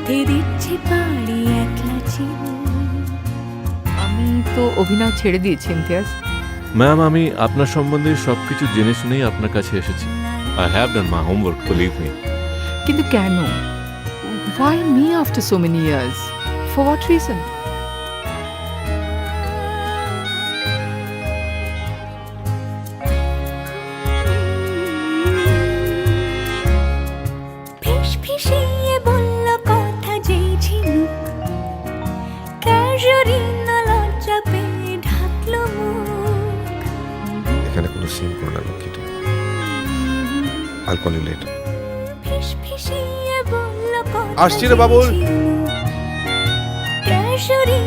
মধ্যে দিচ্ছে পাড়ি একলা আমি তো অভিনয় ছেড়ে দিয়েছি ইমতিয়াজ। ম্যাম, আমি আপনার সম্বন্ধে সবকিছু জেনে শুনেই আপনার কাছে এসেছি। I have done my homework, believe me. কিন্তু কেন? Why me after so many years? For what reason? ফিসফিসিয়ে বলল কথা যেই ঝিনুক, ক্যাজুয়ালি না লজ্জা পেয়ে ঢাকলো মুখ। এখানে কোনো সিন করো না লক্ষ্মীটি। I'll call you later. ফিসফিসিয়ে বলল কথা আসছি রে বাবুল। ক্যাজুয়ালি